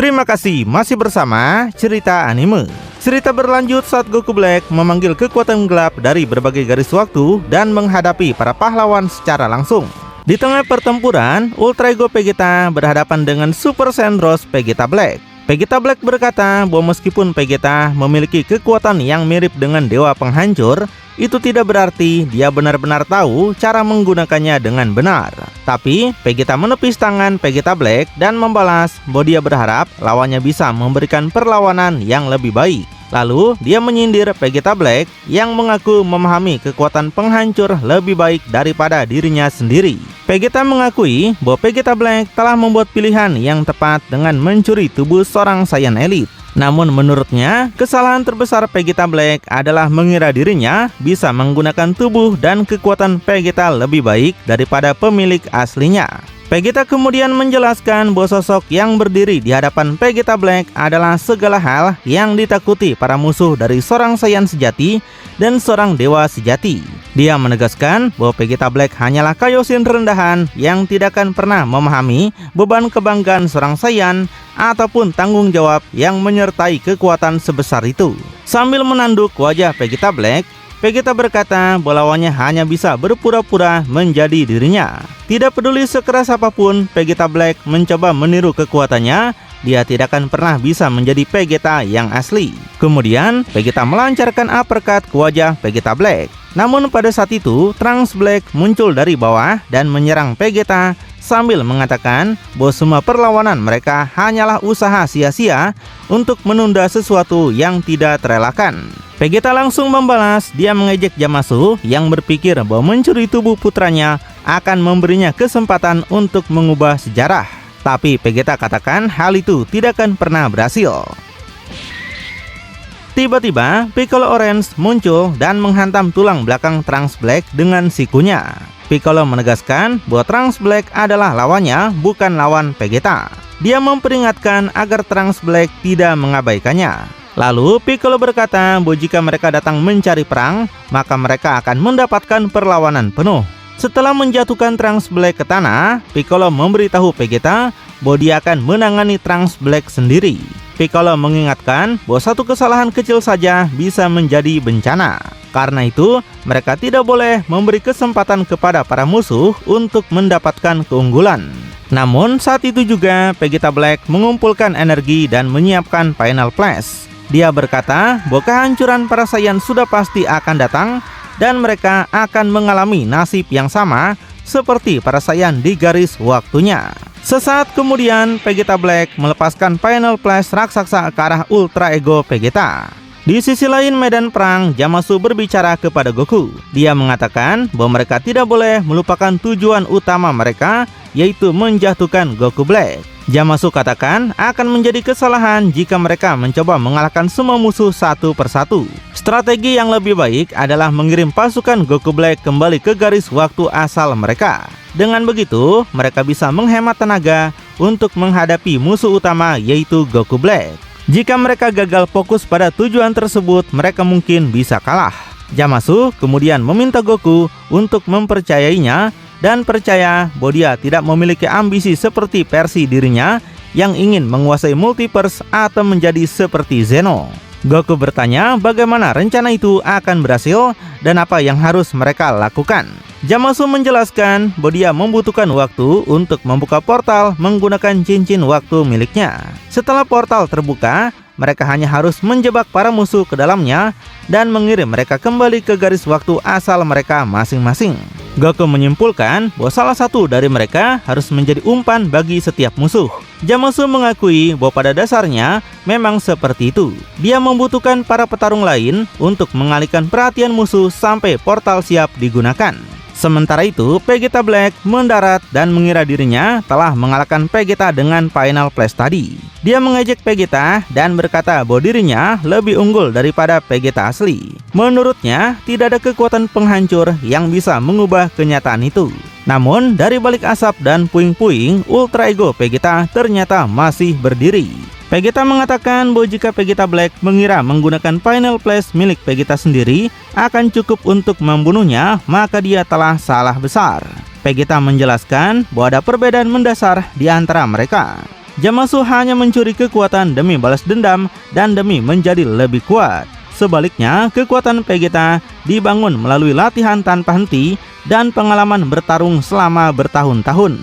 Terima kasih masih bersama Cerita Anime. Cerita berlanjut saat Goku Black memanggil kekuatan gelap dari berbagai garis waktu dan menghadapi para pahlawan secara langsung. Di tengah pertempuran, Ultra Ego Vegeta berhadapan dengan Super Saiyan Rose Vegeta Black. Vegeta Black berkata bahwa meskipun Vegeta memiliki kekuatan yang mirip dengan Dewa Penghancur, itu tidak berarti dia benar-benar tahu cara menggunakannya dengan benar. Tapi Vegeta menepis tangan Vegeta Black dan membalas bahwa dia berharap lawannya bisa memberikan perlawanan yang lebih baik. Lalu dia menyindir Vegeta Black yang mengaku memahami kekuatan penghancur lebih baik daripada dirinya sendiri. Vegeta mengakui bahwa Vegeta Black telah membuat pilihan yang tepat dengan mencuri tubuh seorang Saiyan Elite. Namun menurutnya, kesalahan terbesar Vegeta Black adalah mengira dirinya bisa menggunakan tubuh dan kekuatan Vegeta lebih baik daripada pemilik aslinya. Vegeta kemudian menjelaskan bahwa sosok yang berdiri di hadapan Vegeta Black adalah segala hal yang ditakuti para musuh dari seorang Saiyan sejati dan seorang dewa sejati. Dia menegaskan bahwa Vegeta Black hanyalah Kaioshin rendahan yang tidak akan pernah memahami beban kebanggaan seorang Saiyan ataupun tanggung jawab yang menyertai kekuatan sebesar itu. Sambil menanduk wajah Vegeta Black, Vegeta berkata bahwa lawannya hanya bisa berpura-pura menjadi dirinya. Tidak peduli sekeras apapun Vegeta Black mencoba meniru kekuatannya, dia tidak akan pernah bisa menjadi Vegeta yang asli. Kemudian Vegeta melancarkan uppercut ke wajah Vegeta Black. Namun pada saat itu Trunks Black muncul dari bawah dan menyerang Vegeta sambil mengatakan bahwa semua perlawanan mereka hanyalah usaha sia-sia untuk menunda sesuatu yang tidak terelakkan. Vegeta langsung membalas, dia mengejek Zamasu yang berpikir bahwa mencuri tubuh putranya akan memberinya kesempatan untuk mengubah sejarah. Tapi Vegeta katakan hal itu tidak akan pernah berhasil. Tiba-tiba Piccolo Orange muncul dan menghantam tulang belakang Trunks Black dengan sikunya. Piccolo menegaskan bahwa Trunks Black adalah lawannya, bukan lawan Vegeta. Dia memperingatkan agar Trunks Black tidak mengabaikannya. Lalu Piccolo berkata bahwa jika mereka datang mencari perang, maka mereka akan mendapatkan perlawanan penuh. Setelah menjatuhkan Trunks Black ke tanah, Piccolo memberitahu Vegeta bahwa dia akan menangani Trunks Black sendiri. Piccolo mengingatkan bahwa satu kesalahan kecil saja bisa menjadi bencana. Karena itu, mereka tidak boleh memberi kesempatan kepada para musuh untuk mendapatkan keunggulan. Namun saat itu juga Vegeta Black mengumpulkan energi dan menyiapkan Final Flash. Dia berkata bahwa kehancuran para Saiyan sudah pasti akan datang dan mereka akan mengalami nasib yang sama seperti para Saiyan di garis waktunya. Sesaat kemudian Vegeta Black melepaskan Final Flash raksasa ke arah Ultra Ego Vegeta. Di sisi lain medan perang, Zamasu berbicara kepada Goku. Dia mengatakan bahwa mereka tidak boleh melupakan tujuan utama mereka, yaitu menjatuhkan Goku Black. Zamasu katakan akan menjadi kesalahan jika mereka mencoba mengalahkan semua musuh satu persatu. Strategi yang lebih baik adalah mengirim pasukan Goku Black kembali ke garis waktu asal mereka. Dengan begitu, mereka bisa menghemat tenaga untuk menghadapi musuh utama, yaitu Goku Black. Jika mereka gagal fokus pada tujuan tersebut, mereka mungkin bisa kalah. Zamasu kemudian meminta Goku untuk mempercayainya dan percaya bahwa dia tidak memiliki ambisi seperti versi dirinya yang ingin menguasai multiverse atau menjadi seperti Zeno. Goku bertanya bagaimana rencana itu akan berhasil dan apa yang harus mereka lakukan. Zamasu menjelaskan bahwa dia membutuhkan waktu untuk membuka portal menggunakan cincin waktu miliknya. Setelah portal terbuka, mereka hanya harus menjebak para musuh ke dalamnya dan mengirim mereka kembali ke garis waktu asal mereka masing-masing. Goku menyimpulkan bahwa salah satu dari mereka harus menjadi umpan bagi setiap musuh. Zamasu mengakui bahwa pada dasarnya memang seperti itu. Dia membutuhkan para petarung lain untuk mengalihkan perhatian musuh sampai portal siap digunakan. Sementara itu, Vegeta Black mendarat dan mengira dirinya telah mengalahkan Vegeta dengan Final Flash tadi. Dia mengejek Vegeta dan berkata bahwa dirinya lebih unggul daripada Vegeta asli. Menurutnya, tidak ada kekuatan penghancur yang bisa mengubah kenyataan itu. Namun, dari balik asap dan puing-puing, Ultra Ego Vegeta ternyata masih berdiri. Vegeta mengatakan bahwa jika Vegeta Black mengira menggunakan Final Flash milik Vegeta sendiri akan cukup untuk membunuhnya, maka dia telah salah besar. Vegeta menjelaskan bahwa ada perbedaan mendasar di antara mereka. Zamasu hanya mencuri kekuatan demi balas dendam dan demi menjadi lebih kuat. Sebaliknya, kekuatan Vegeta dibangun melalui latihan tanpa henti dan pengalaman bertarung selama bertahun-tahun.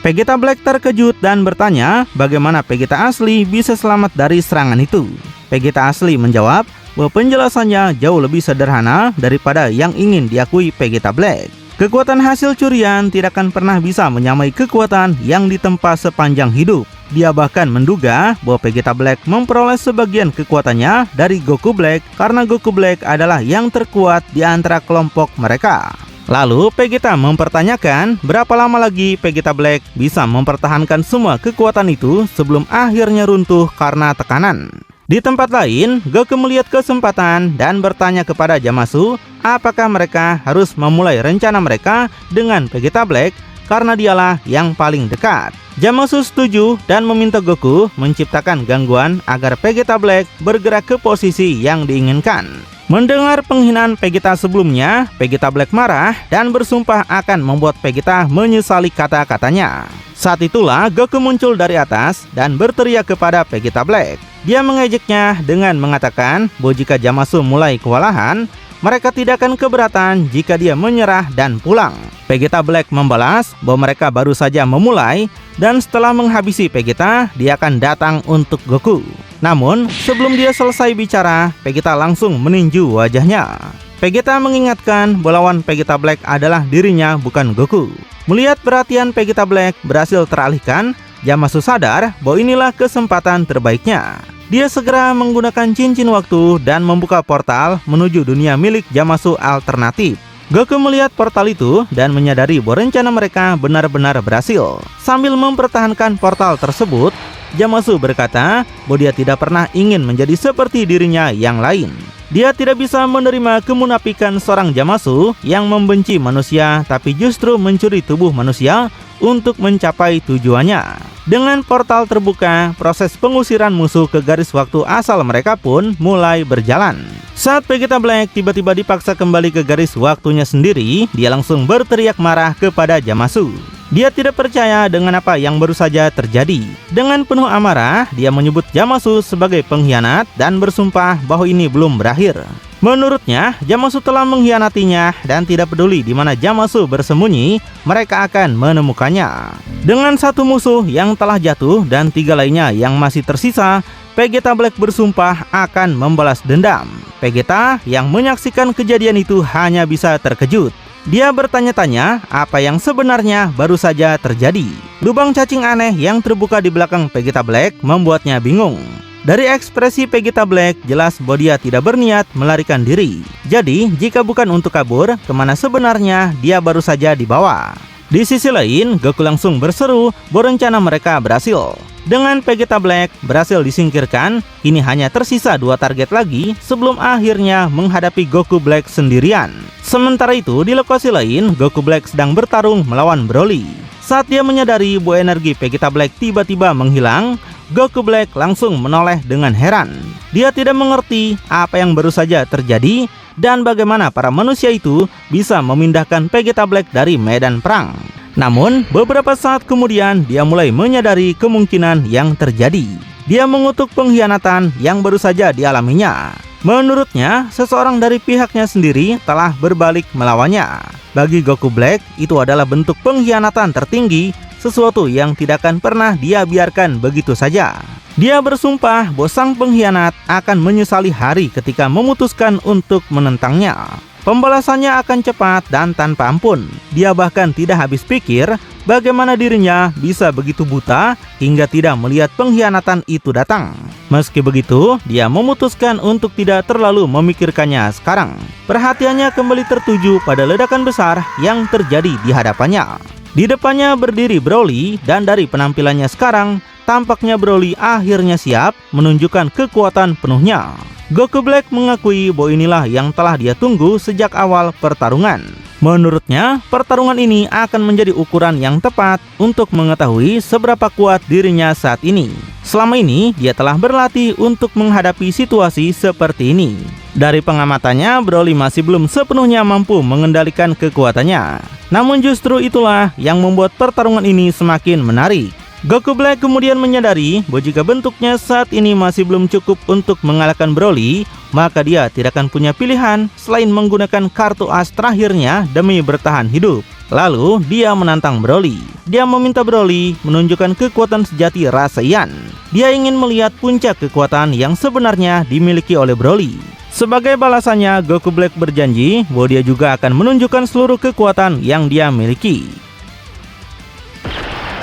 Vegeta Black terkejut dan bertanya bagaimana Vegeta asli bisa selamat dari serangan itu. Vegeta asli menjawab bahwa penjelasannya jauh lebih sederhana daripada yang ingin diakui Vegeta Black. Kekuatan hasil curian tidak akan pernah bisa menyamai kekuatan yang ditempa sepanjang hidup. Dia bahkan menduga bahwa Vegeta Black memperoleh sebagian kekuatannya dari Goku Black karena Goku Black adalah yang terkuat di antara kelompok mereka. Lalu Vegeta mempertanyakan berapa lama lagi Vegeta Black bisa mempertahankan semua kekuatan itu sebelum akhirnya runtuh karena tekanan. Di tempat lain, Goku melihat kesempatan dan bertanya kepada Zamasu apakah mereka harus memulai rencana mereka dengan Vegeta Black karena dialah yang paling dekat. Zamasu setuju dan meminta Goku menciptakan gangguan agar Vegeta Black bergerak ke posisi yang diinginkan. Mendengar penghinaan Vegeta sebelumnya, Vegeta Black marah dan bersumpah akan membuat Vegeta menyesali kata-katanya. Saat itulah Goku muncul dari atas dan berteriak kepada Vegeta Black. Dia mengejeknya dengan mengatakan bahwa jika Zamasu mulai kewalahan, mereka tidak akan keberatan jika dia menyerah dan pulang. Vegeta Black membalas bahwa mereka baru saja memulai dan setelah menghabisi Vegeta, dia akan datang untuk Goku. Namun, sebelum dia selesai bicara, Vegeta langsung meninju wajahnya. Vegeta mengingatkan bahwa lawan Vegeta Black adalah dirinya, bukan Goku. Melihat perhatian Vegeta Black berhasil teralihkan, Zamasu sadar bahwa inilah kesempatan terbaiknya. Dia segera menggunakan cincin waktu dan membuka portal menuju dunia milik Zamasu alternatif. Goku melihat portal itu dan menyadari bahwa rencana mereka benar-benar berhasil. Sambil mempertahankan portal tersebut, Zamasu berkata bahwa dia tidak pernah ingin menjadi seperti dirinya yang lain. Dia tidak bisa menerima kemunafikan seorang Zamasu yang membenci manusia tapi justru mencuri tubuh manusia untuk mencapai tujuannya. Dengan portal terbuka, proses pengusiran musuh ke garis waktu asal mereka pun mulai berjalan. Saat Vegeta Black tiba-tiba dipaksa kembali ke garis waktunya sendiri, dia langsung berteriak marah kepada Zamasu. Dia tidak percaya dengan apa yang baru saja terjadi. Dengan penuh amarah, dia menyebut Zamasu sebagai pengkhianat dan bersumpah bahwa ini belum berakhir. Menurutnya, Zamasu telah mengkhianatinya dan tidak peduli di mana Zamasu bersembunyi, mereka akan menemukannya. Dengan satu musuh yang telah jatuh dan 3 lainnya yang masih tersisa, Vegeta Black bersumpah akan membalas dendam. Vegeta yang menyaksikan kejadian itu hanya bisa terkejut. Dia bertanya-tanya apa yang sebenarnya baru saja terjadi. Lubang cacing aneh yang terbuka di belakang Vegeta Black membuatnya bingung. Dari ekspresi Vegeta Black, jelas bahwa dia tidak berniat melarikan diri. Jadi, jika bukan untuk kabur, kemana sebenarnya dia baru saja dibawa? Di sisi lain, Goku langsung berseru bahwa rencana mereka berhasil. Dengan Vegeta Black berhasil disingkirkan, kini hanya tersisa 2 target lagi sebelum akhirnya menghadapi Goku Black sendirian. Sementara itu, di lokasi lain, Goku Black sedang bertarung melawan Broly. Saat dia menyadari bahwa energi Vegeta Black tiba-tiba menghilang, Goku Black langsung menoleh dengan heran. Dia tidak mengerti apa yang baru saja terjadi dan bagaimana para manusia itu bisa memindahkan Vegeta Black dari medan perang. Namun, beberapa saat kemudian dia mulai menyadari kemungkinan yang terjadi. Dia mengutuk pengkhianatan yang baru saja dialaminya. Menurutnya, seseorang dari pihaknya sendiri telah berbalik melawannya. Bagi Goku Black, itu adalah bentuk pengkhianatan tertinggi, sesuatu yang tidak akan pernah dia biarkan begitu saja. Dia bersumpah bahwa sang pengkhianat akan menyesali hari ketika memutuskan untuk menentangnya. Pembalasannya akan cepat dan tanpa ampun. Dia bahkan tidak habis pikir bagaimana dirinya bisa begitu buta hingga tidak melihat pengkhianatan itu datang. Meski begitu, dia memutuskan untuk tidak terlalu memikirkannya sekarang. Perhatiannya kembali tertuju pada ledakan besar yang terjadi di hadapannya. Di depannya berdiri Broly dan dari penampilannya sekarang, tampaknya Broly akhirnya siap menunjukkan kekuatan penuhnya. Goku Black mengakui bahwa inilah yang telah dia tunggu sejak awal pertarungan. Menurutnya, pertarungan ini akan menjadi ukuran yang tepat untuk mengetahui seberapa kuat dirinya saat ini. Selama ini, dia telah berlatih untuk menghadapi situasi seperti ini. Dari pengamatannya, Broly masih belum sepenuhnya mampu mengendalikan kekuatannya. Namun justru itulah yang membuat pertarungan ini semakin menarik. Goku Black kemudian menyadari bahwa jika bentuknya saat ini masih belum cukup untuk mengalahkan Broly, maka dia tidak akan punya pilihan selain menggunakan kartu as terakhirnya demi bertahan hidup. Lalu dia menantang Broly. Dia meminta Broly menunjukkan kekuatan sejati rasa Saiyan. Dia ingin melihat puncak kekuatan yang sebenarnya dimiliki oleh Broly. Sebagai balasannya, Goku Black berjanji bahwa dia juga akan menunjukkan seluruh kekuatan yang dia miliki.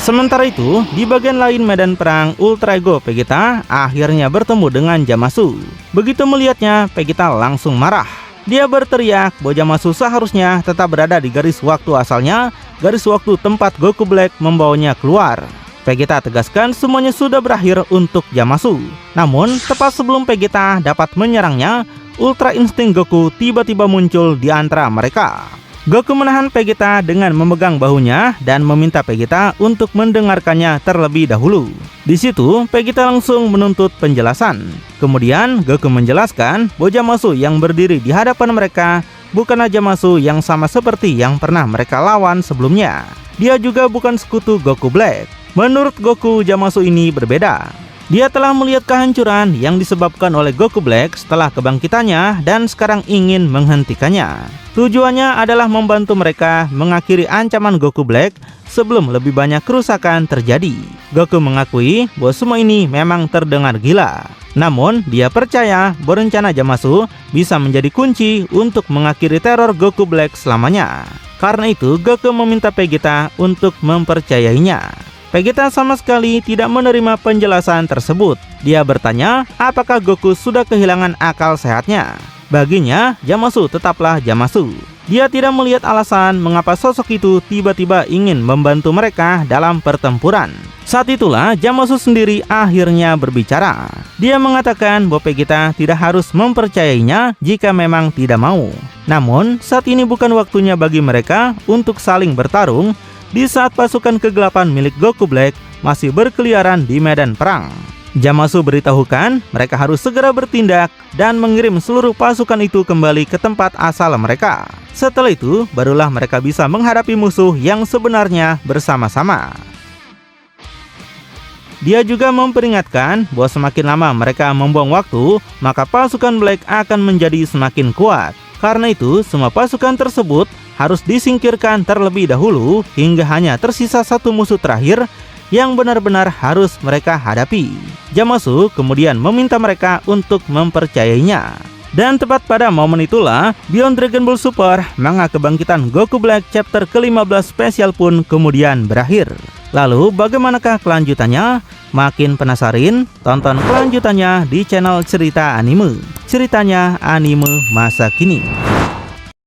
Sementara itu, di bagian lain medan perang, Ultra Ego Vegeta akhirnya bertemu dengan Zamasu. Begitu melihatnya, Vegeta langsung marah. Dia berteriak bahwa Zamasu seharusnya tetap berada di garis waktu asalnya, garis waktu tempat Goku Black membawanya keluar. Vegeta tegaskan semuanya sudah berakhir untuk Zamasu. Namun, tepat sebelum Vegeta dapat menyerangnya, Ultra Insting Goku tiba-tiba muncul di antara mereka. Goku menahan Vegeta dengan memegang bahunya dan meminta Vegeta untuk mendengarkannya terlebih dahulu. Di situ, Vegeta langsung menuntut penjelasan. Kemudian, Goku menjelaskan bahwa Zamasu yang berdiri di hadapan mereka bukanlah Zamasu yang sama seperti yang pernah mereka lawan sebelumnya. Dia juga bukan sekutu Goku Black. Menurut Goku, Zamasu ini berbeda. Dia telah melihat kehancuran yang disebabkan oleh Goku Black setelah kebangkitannya dan sekarang ingin menghentikannya. Tujuannya adalah membantu mereka mengakhiri ancaman Goku Black sebelum lebih banyak kerusakan terjadi. Goku mengakui bahwa semua ini memang terdengar gila. Namun, dia percaya bahwa rencana Zamasu bisa menjadi kunci untuk mengakhiri teror Goku Black selamanya. Karena itu, Goku meminta Vegeta untuk mempercayainya. Vegeta sama sekali tidak menerima penjelasan tersebut. Dia bertanya, apakah Goku sudah kehilangan akal sehatnya? Baginya, Zamasu tetaplah Zamasu. Dia tidak melihat alasan mengapa sosok itu tiba-tiba ingin membantu mereka dalam pertempuran. Saat itulah Zamasu sendiri akhirnya berbicara. Dia mengatakan bahwa Vegeta tidak harus mempercayainya jika memang tidak mau. Namun, saat ini bukan waktunya bagi mereka untuk saling bertarung di saat pasukan kegelapan milik Goku Black masih berkeliaran di medan perang. Zamasu beritahukan mereka harus segera bertindak dan mengirim seluruh pasukan itu kembali ke tempat asal mereka. Setelah itu, barulah mereka bisa menghadapi musuh yang sebenarnya bersama-sama. Dia juga memperingatkan bahwa semakin lama mereka membuang waktu, maka pasukan Black akan menjadi semakin kuat. Karena itu, semua pasukan tersebut harus disingkirkan terlebih dahulu hingga hanya tersisa satu musuh terakhir yang benar-benar harus mereka hadapi. Zamasu kemudian meminta mereka untuk mempercayainya. Dan tepat pada momen itulah, Beyond Dragon Ball Super, manga kebangkitan Goku Black chapter ke-15 spesial pun kemudian berakhir. Lalu bagaimanakah kelanjutannya? Makin penasaran? Tonton kelanjutannya di channel Cerita Anime. Ceritanya anime masa kini.